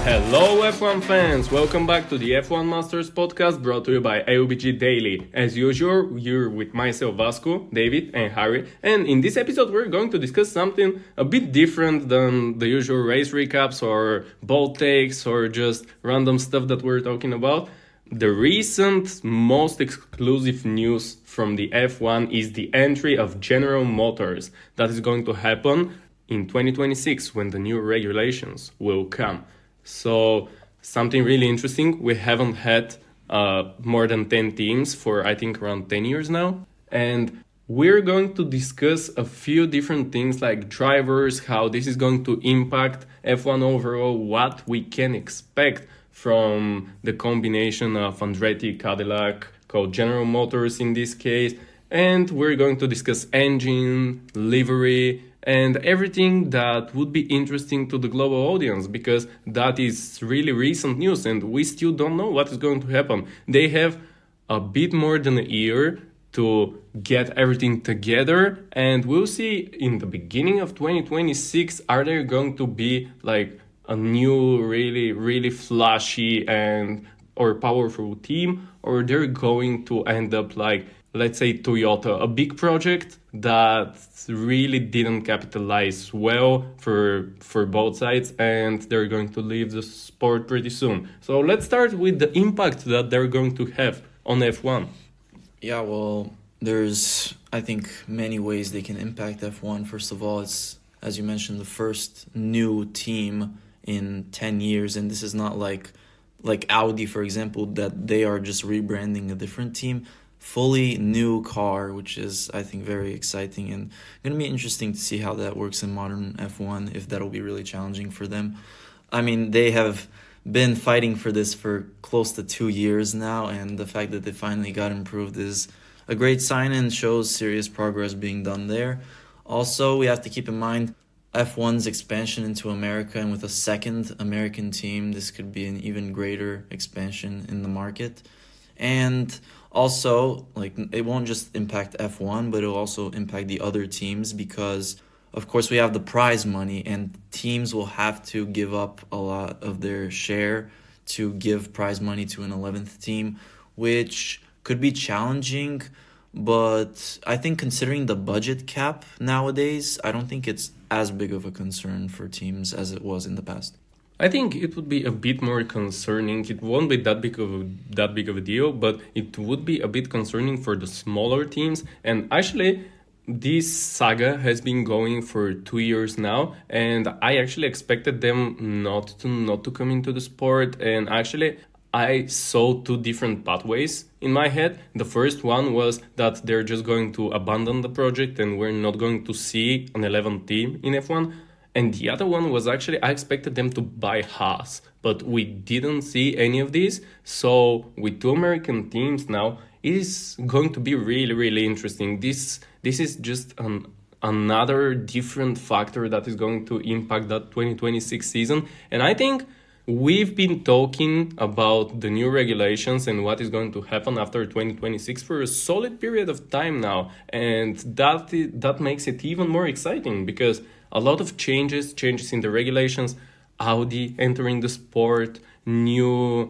Hello F1 fans, welcome back to the F1 Masters podcast brought to you by AUBG Daily. As usual, you're with myself Vasco, David and Harry, and in this episode we're going to discuss something a bit different than the usual race recaps or bold takes or just random stuff that we're talking about. The recent most exclusive news from the F1 is the entry of General Motors that is going to happen in 2026 when the new regulations will come. So something really interesting. We haven't had more than 10 teams for I think around 10 years now. And we're going to discuss a few different things like drivers, how this is going to impact F1 overall, what we can expect from the combination of Andretti, Cadillac, called General Motors in this case. And we're going to discuss engine, livery, and everything that would be interesting to the global audience, because that is really recent news and we still don't know what is going to happen. They have a bit more than a year to get everything together, and we'll see in the beginning of 2026, are there going to be like a new really flashy and or powerful team, or they're going to end up like, let's say, Toyota, a big project that really didn't capitalize well for both sides, and they're going to leave the sport pretty soon. So let's start with the impact that they're going to have on F1. Yeah, well, there's, I think, many ways they can impact F1. First of all, it's, as you mentioned, the first new team in 10 years, and this is not like Audi, for example, that they are just rebranding a different team. Fully new car, which is, I think, very exciting and going to be interesting to see how that works in modern F1, if that'll be really challenging for them. I mean, they have been fighting for this for close to 2 years now, and the fact that they finally got improved is a great sign and shows serious progress being done there. Also, we have to keep in mind F1's expansion into America, and with a second American team, this could be an even greater expansion in the market. And also, like, it won't just impact F1, but it'll also impact the other teams because, of course, we have the prize money, and teams will have to give up a lot of their share to give prize money to an 11th team, which could be challenging. But I think considering the budget cap nowadays, I don't think it's as big of a concern for teams as it was in the past. I think it would be a bit more concerning. It won't be that big of a deal, but it would be a bit concerning for the smaller teams. And actually, this saga has been going for 2 years now, and I actually expected them not to come into the sport. And actually, I saw two different pathways in my head. The first one was that they're just going to abandon the project and we're not going to see an 11th team in F1. And the other one was actually, I expected them to buy Haas, but we didn't see any of these. So with two American teams now, it is going to be really interesting. This is just another different factor that is going to impact that 2026 season. And I think we've been talking about the new regulations and what is going to happen after 2026 for a solid period of time now. And that makes it even more exciting because a lot of changes in the regulations, Audi entering the sport, new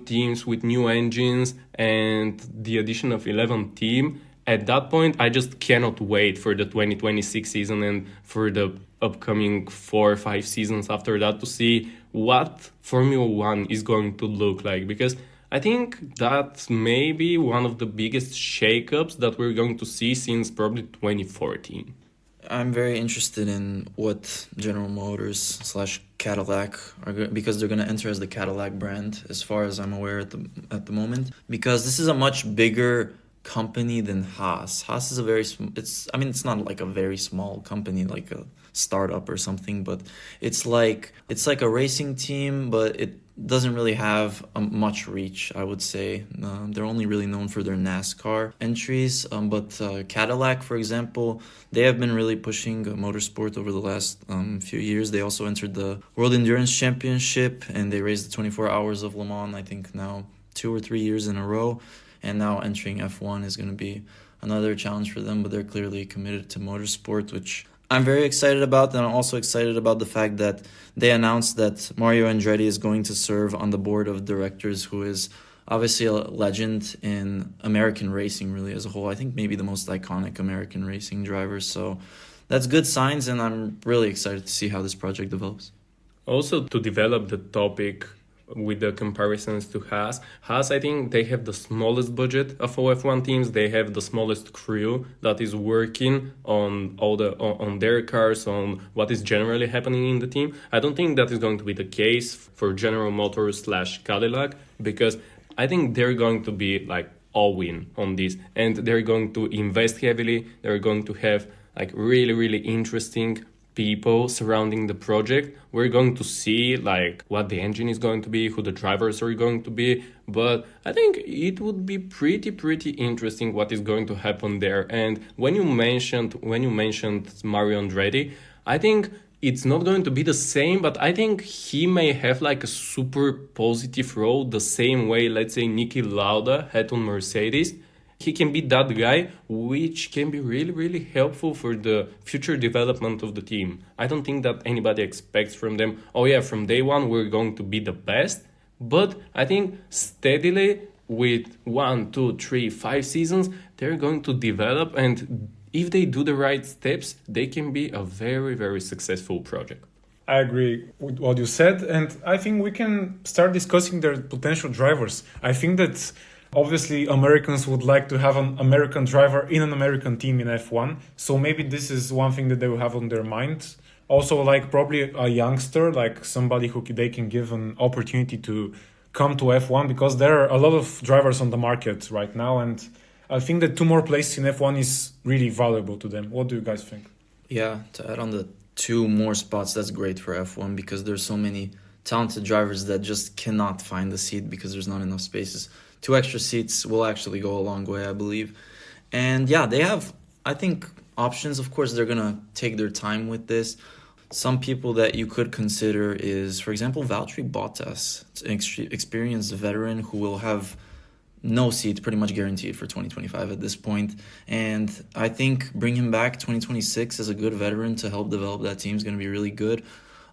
teams with new engines, and the addition of 11th team. At that point, I just cannot wait for the 2026 season and for the upcoming 4 or 5 seasons after that to see what Formula One is going to look like. Because I think that may be one of the biggest shakeups that we're going to see since probably 2014. I'm very interested in what General Motors / Cadillac are because they're going to enter as the Cadillac brand, as far as I'm aware at the moment. Because this is a much bigger company than Haas. Haas is it's not like a very small company, like a startup or something, but it's like a racing team, but it doesn't really have much reach, I would say. They're only really known for their NASCAR entries, but Cadillac, for example, they have been really pushing motorsport over the last few years. They also entered the World Endurance Championship, and they raced the 24 Hours of Le Mans, I think now 2 or 3 years in a row, and now entering F1 is going to be another challenge for them, but they're clearly committed to motorsport, which I'm very excited about, and I'm also excited about the fact that they announced that Mario Andretti is going to serve on the board of directors, who is obviously a legend in American racing, really, as a whole. I think maybe the most iconic American racing driver. So that's good signs, and I'm really excited to see how this project develops. Also, to develop the topic with the comparisons to Haas. Haas, I think they have the smallest budget of all F1 teams. They have the smallest crew that is working on all the on their cars, on what is generally happening in the team. I don't think that is going to be the case for General Motors / Cadillac, because I think they're going to be like all in on this, and they're going to invest heavily. They're going to have like really interesting people surrounding the project. We're going to see like what the engine is going to be, who the drivers are going to be, but I think it would be pretty interesting what is going to happen there. And when you mentioned Mario Andretti, I think it's not going to be the same, but I think he may have like a super positive role the same way, let's say, Niki Lauda had on Mercedes. He can be that guy, which can be really helpful for the future development of the team. I don't think that anybody expects from them, oh yeah, from day one we're going to be the best. But I think steadily with 1, 2, 3, 5 seasons, they're going to develop, and if they do the right steps, they can be a very successful project. I agree with what you said, and I think we can start discussing their potential drivers. I think that obviously Americans would like to have an American driver in an American team in F1, so maybe this is one thing that they will have on their mind. Also, like probably a youngster, like somebody who they can give an opportunity to come to F1, because there are a lot of drivers on the market right now, and I think that 2 more places in F1 is really valuable to them. What do you guys think? Yeah, to add on the 2 more spots, that's great for F1, because there's so many talented drivers that just cannot find the seat because there's not enough spaces. 2 extra seats will actually go a long way, I believe. And yeah, they have, I think, options. Of course, they're going to take their time with this. Some people that you could consider is, for example, Valtteri Bottas. It's an experienced veteran who will have no seat pretty much guaranteed for 2025 at this point. And I think bring him back 2026 as a good veteran to help develop that team is going to be really good.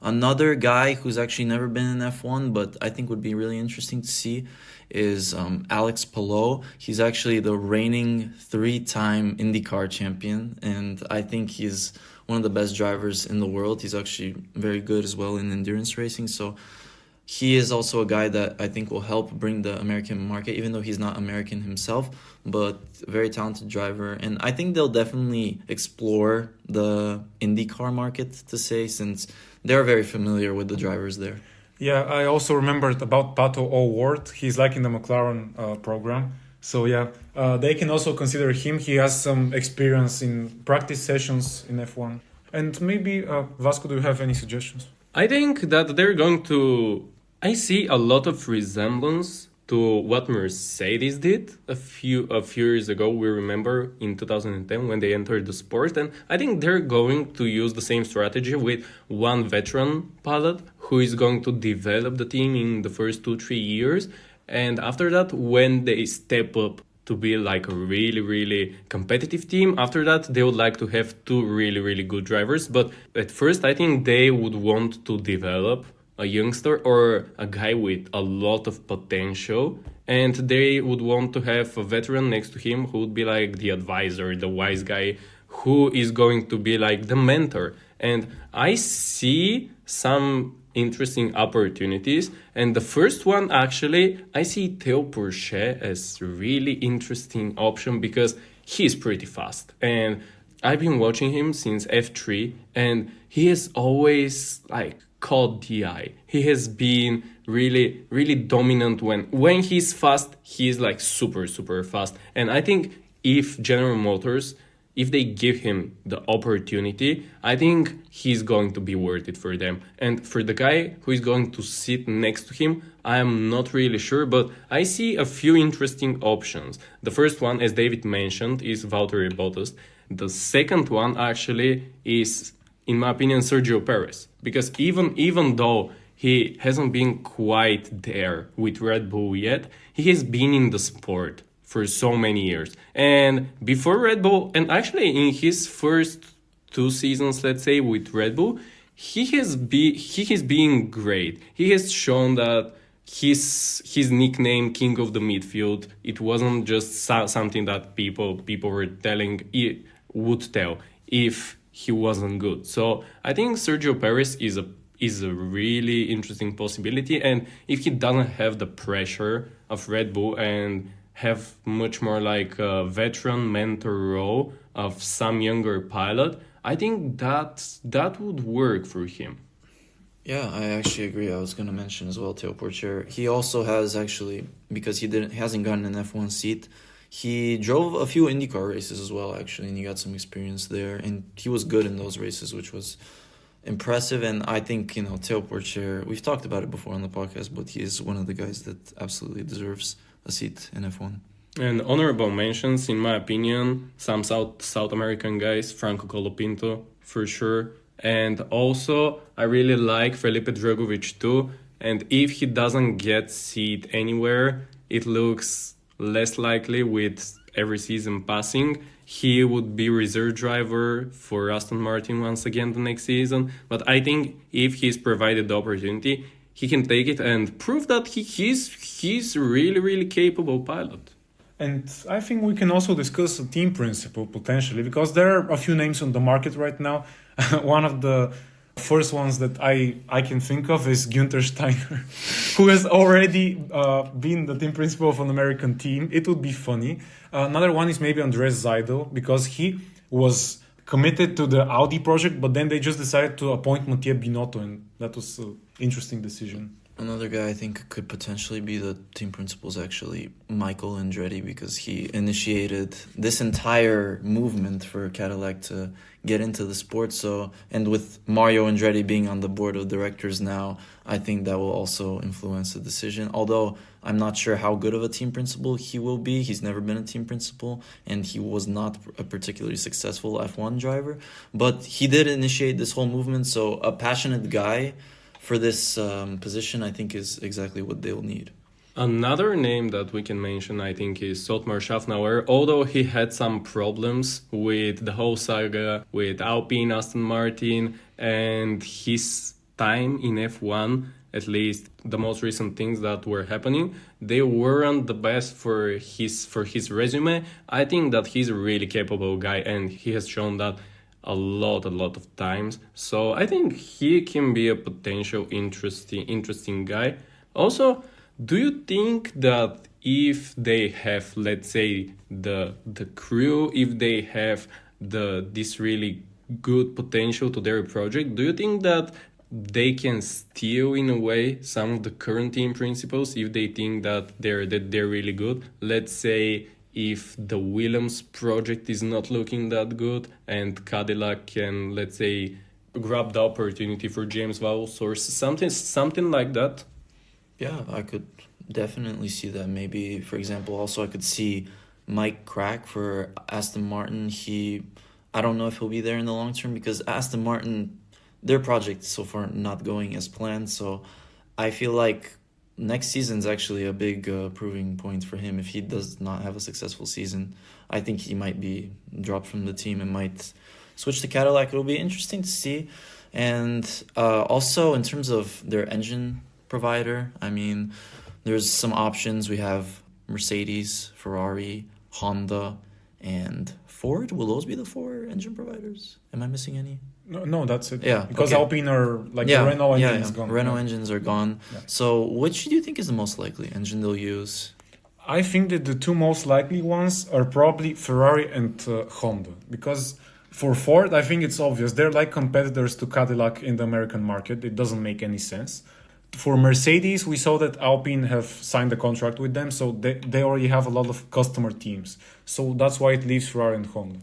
Another guy who's actually never been in F1, but I think would be really interesting to see, is Alex Palou. He's actually the reigning 3-time IndyCar champion, and I think he's one of the best drivers in the world. He's actually very good as well in endurance racing, so he is also a guy that I think will help bring the American market, even though he's not American himself, but a very talented driver. And I think they'll definitely explore the IndyCar market, to say, since they're very familiar with the drivers there. Yeah, I also remembered about Pato O'Ward. He's like in the McLaren program. So yeah, they can also consider him. He has some experience in practice sessions in F1. And maybe, Vasco, do you have any suggestions? I think that they're going to... I see a lot of resemblance to what Mercedes did a few years ago. We remember in 2010 when they entered the sport, and I think they're going to use the same strategy with one veteran pilot who is going to develop the team in the first 2-3 years, and after that, when they step up to be like a really competitive team, after that they would like to have 2 really good drivers. But at first I think they would want to develop a youngster or a guy with a lot of potential, and they would want to have a veteran next to him who would be like the advisor, the wise guy, who is going to be like the mentor. And I see some interesting opportunities, and the first one, actually, I see Theo Pourchaire as a really interesting option because he's pretty fast, and I've been watching him since F3, and he has always like caught the eye. He has been really dominant. When he's fast, he's like super fast. And I think if General Motors, if they give him the opportunity, I think he's going to be worth it for them. And for the guy who is going to sit next to him, I am not really sure, but I see a few interesting options. The first one, as David mentioned, is Valtteri Bottas. The second one actually is, in my opinion, Sergio Perez, because even though he hasn't been quite there with Red Bull yet, he has been in the sport for so many years. And before Red Bull, and actually in his first 2 seasons, let's say, with Red Bull, he has been great. He has shown that his nickname King of the Midfield, it wasn't just something that people were telling, would tell if he wasn't good. So I think Sergio Perez is a really interesting possibility, and if he doesn't have the pressure of Red Bull and have much more like a veteran mentor role of some younger pilot, I think that would work for him. Yeah, I actually agree. I was going to mention as well Theo Porcher. He also has actually, because he hasn't gotten an F1 seat, he drove a few IndyCar races as well, actually, and he got some experience there, and he was good in those races, which was impressive. And I think, Theo Porcher, we've talked about it before on the podcast, but he is one of the guys that absolutely deserves a seat in F1. And honorable mentions, in my opinion, some South American guys, Franco Colapinto, for sure. And also, I really like Felipe Dragovic too. And if he doesn't get seat anywhere, it looks less likely with every season passing. He would be reserve driver for Aston Martin once again the next season. But I think if he's provided the opportunity, he can take it and prove that he's really, really capable pilot. And I think we can also discuss a team principle potentially, because there are a few names on the market right now. One of the first ones that I can think of is Günther Steiner, who has already been the team principal of an American team. It would be funny. Another one is maybe Andres Seidel, because he was committed to the Audi project, but then they just decided to appoint Mattia Binotto, and that was an interesting decision. Another guy I think could potentially be the team principal is actually Michael Andretti, because he initiated this entire movement for Cadillac to get into the sport. So, and with Mario Andretti being on the board of directors now, I think that will also influence the decision. Although I'm not sure how good of a team principal he will be. He's never been a team principal, and he was not a particularly successful F1 driver. But he did initiate this whole movement, so a passionate guy for this position, I think, is exactly what they'll need. Another name that we can mention, I think, is Otmar Schaffnauer. Although he had some problems with the whole saga with Alpine, Aston Martin, and his time in F1, at least the most recent things that were happening, they weren't the best for his resume. I think that he's a really capable guy, and he has shown that a lot of times. So I think he can be a potential interesting guy. Also, do you think that if they have, let's say, the crew, if they have this really good potential to their project, do you think that they can steal in a way some of the current team principles if they think that they're really good? Let's say if the Williams project is not looking that good and Cadillac can, let's say, grab the opportunity for James Vowles or something like that. Yeah, I could definitely see that. Maybe, for example, also I could see Mike Crack for Aston Martin. I don't know if he'll be there in the long term, because Aston Martin, their project so far not going as planned. So I feel like next season's actually a big proving point for him. If he does not have a successful season, I think he might be dropped from the team and might switch to Cadillac. It'll be interesting to see. And also in terms of their engine provider, I mean, there's some options. We have Mercedes, Ferrari, Honda, and Ford. Will those be the 4 engine providers? Am I missing any? No, that's it. Yeah, because okay. Alpine are the Renault engine is gone. Renault engines are gone. Yeah. So which do you think is the most likely engine they'll use? I think that the 2 most likely ones are probably Ferrari and Honda, because for Ford, I think it's obvious. They're like competitors to Cadillac in the American market. It doesn't make any sense. For Mercedes, we saw that Alpine have signed a contract with them, so they already have a lot of customer teams. So that's why it leaves Ferrari and Honda.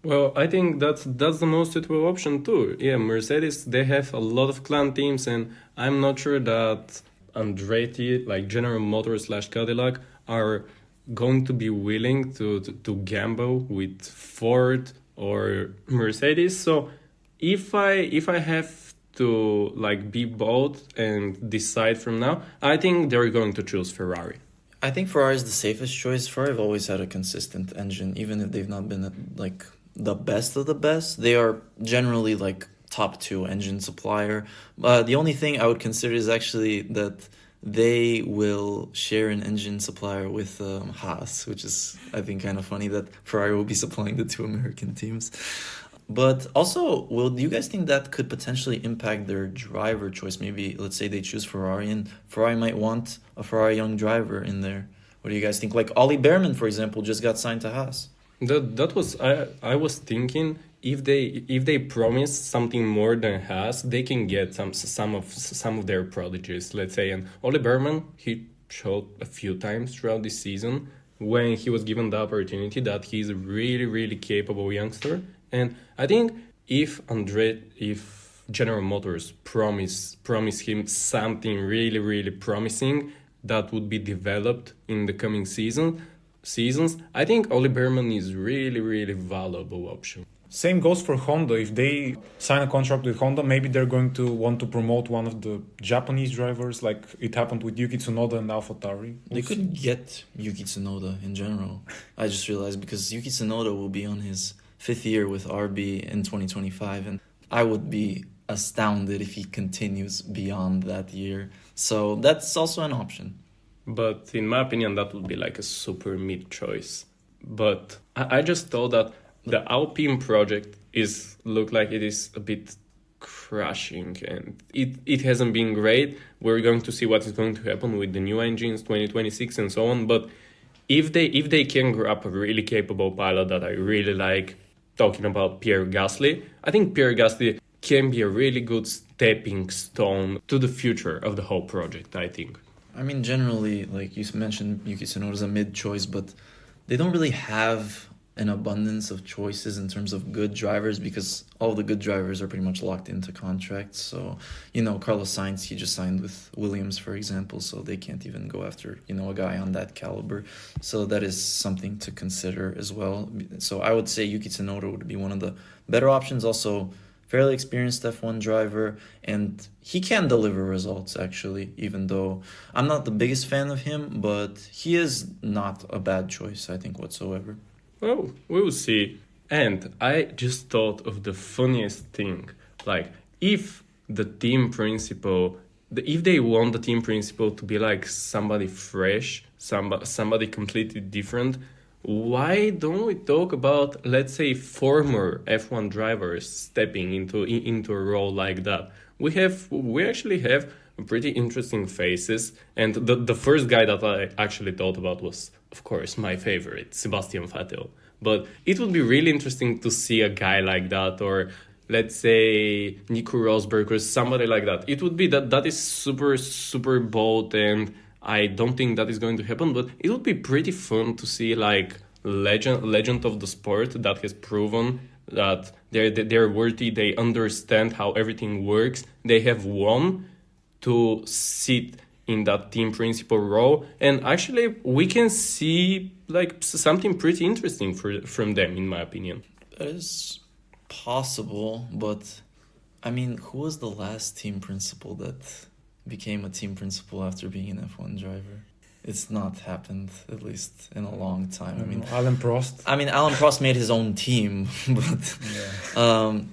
Well, I think that's the most suitable option too. Yeah, Mercedes, they have a lot of clan teams, and I'm not sure that Andretti, like General Motors / Cadillac, are going to be willing to gamble with Ford or Mercedes. So if I have to be bold and decide from now, I think they're going to choose Ferrari. I think Ferrari is the safest choice. Ferrari have always had a consistent engine, even if they've not been the best of the best. They are generally like top two engine supplier. The only thing I would consider is actually that they will share an engine supplier with Haas, which is, I think, kind of funny that Ferrari will be supplying the two American teams. But also, do you guys think that could potentially impact their driver choice? Maybe, let's say they choose Ferrari, and Ferrari might want a Ferrari young driver in there. What do you guys think? Like Ollie Behrman, for example, just got signed to Haas. That was I was thinking if they promise something more than Haas, they can get some of their prodigies. Let's say, and Ollie Behrman, he showed a few times throughout this season when he was given the opportunity that he's a really, really capable youngster. And I think if General Motors promise him something really, really promising that would be developed in the coming seasons, I think Ollie Behrman is really, really valuable option. Same goes for Honda. If they sign a contract with Honda, maybe they're going to want to promote one of the Japanese drivers, like it happened with Yuki Tsunoda and AlphaTauri. They could get Yuki Tsunoda in general. I just realized because Yuki Tsunoda will be on his 5th year with RB in 2025, and I would be astounded if he continues beyond that year. So that's also an option. But in my opinion, that would be like a super mid choice. But I just thought that the Alpine project look like it is a bit crashing, and it hasn't been great. We're going to see what is going to happen with the new engines 2026 and so on. But if they can grab a really capable pilot that I really like, talking about Pierre Gasly, I think Pierre Gasly can be a really good stepping stone to the future of the whole project, I think. I mean, generally, like you mentioned, Yuki Tsunoda is a mid-choice, but they don't really have an abundance of choices in terms of good drivers because all the good drivers are pretty much locked into contracts. So, Carlos Sainz, he just signed with Williams, for example, so they can't even go after, a guy on that caliber. So that is something to consider as well. So I would say Yuki Tsunoda would be one of the better options. Also, fairly experienced F1 driver, and he can deliver results, actually, even though I'm not the biggest fan of him, but he is not a bad choice, I think, whatsoever. Well, we will see. And I just thought of the funniest thing. Like, if the team principal, if they want the team principal to be like somebody fresh, somebody completely different, why don't we talk about, let's say, former F1 drivers stepping into a role like that? We actually have pretty interesting faces, and the first guy that I actually thought about was, of course, my favorite, Sebastian Vettel. But it would be really interesting to see a guy like that, or let's say Nico Rosberg or somebody like that. It would be that is super, super bold, and I don't think that is going to happen, but it would be pretty fun to see like legend of the sport that has proven that they're worthy, they understand how everything works, they have won to sit in that team principal role, and actually we can see like something pretty interesting from them, in my opinion. That is possible, but I mean, who was the last team principal that became a team principal after being an F1 driver? It's not happened, at least in a long time. I mean, Alain Prost. Alain Prost made his own team, but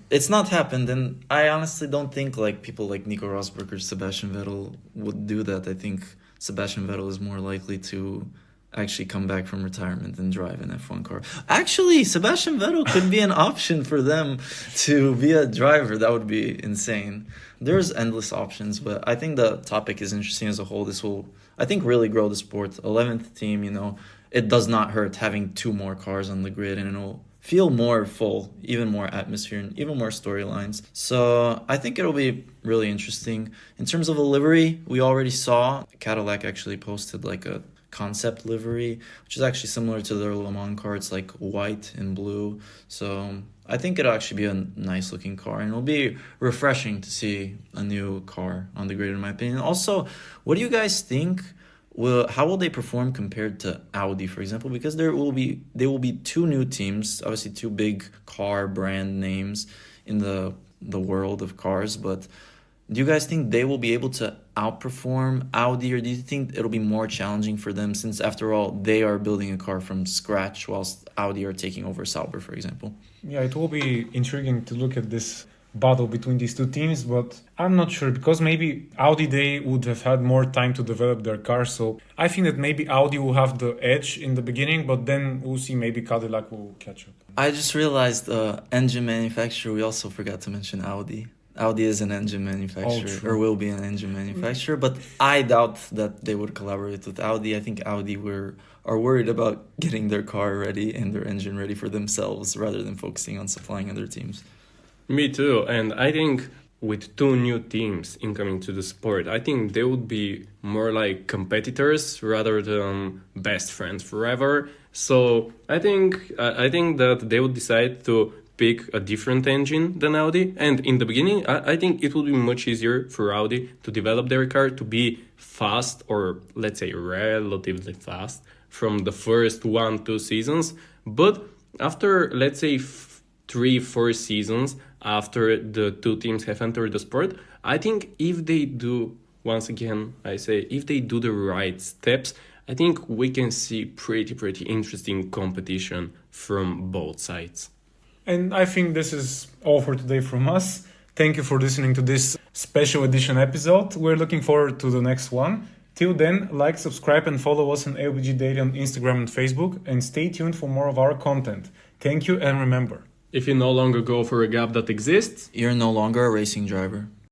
it's not happened. And I honestly don't think like people like Nico Rosberg or Sebastian Vettel would do that. I think Sebastian Vettel is more likely to actually come back from retirement and drive an F1 car. Actually, Sebastian Vettel could be an option for them to be a driver. That would be insane. There's endless options, but I think the topic is interesting as a whole. This will, I think, really grow the sport. 11th team, it does not hurt having 2 more cars on the grid, and it'll feel more full, even more atmosphere, and even more storylines. So I think it'll be really interesting. In terms of a livery, we already saw Cadillac actually posted like a concept livery, which is actually similar to their Le Mans car. It's like white and blue. So I think it'll actually be a nice looking car, and it'll be refreshing to see a new car on the grid, in my opinion. Also, what do you guys think? How will they perform compared to Audi, for example? Because there will be 2 new teams, obviously 2 big car brand names in the world of cars, but do you guys think they will be able to outperform Audi, or do you think it'll be more challenging for them since, after all, they are building a car from scratch whilst Audi are taking over Sauber, for example? Yeah, it will be intriguing to look at this battle between these two teams, but I'm not sure because maybe Audi, they would have had more time to develop their car. So I think that maybe Audi will have the edge in the beginning, but then we'll see maybe Cadillac will catch up. I just realized engine manufacturer, we also forgot to mention Audi. Audi is an engine manufacturer, or will be an engine manufacturer, but I doubt that they would collaborate with Audi. I think Audi are worried about getting their car ready and their engine ready for themselves rather than focusing on supplying other teams. Me too, and I think with two new teams incoming to the sport, I think they would be more like competitors rather than best friends forever. So I think that they would decide to pick a different engine than Audi, and in the beginning, I think it would be much easier for Audi to develop their car to be fast, or let's say relatively fast, from the first 1-2 seasons. But after, let's say, 3-4 seasons after the two teams have entered the sport, I think if they do, once again, I say, if they do the right steps, I think we can see pretty interesting competition from both sides. And I think this is all for today from us. Thank you for listening to this special edition episode. We're looking forward to the next one. Till then, like, subscribe and follow us on AUBG Daily on Instagram and Facebook, and stay tuned for more of our content. Thank you, and remember, if you no longer go for a gap that exists, you're no longer a racing driver.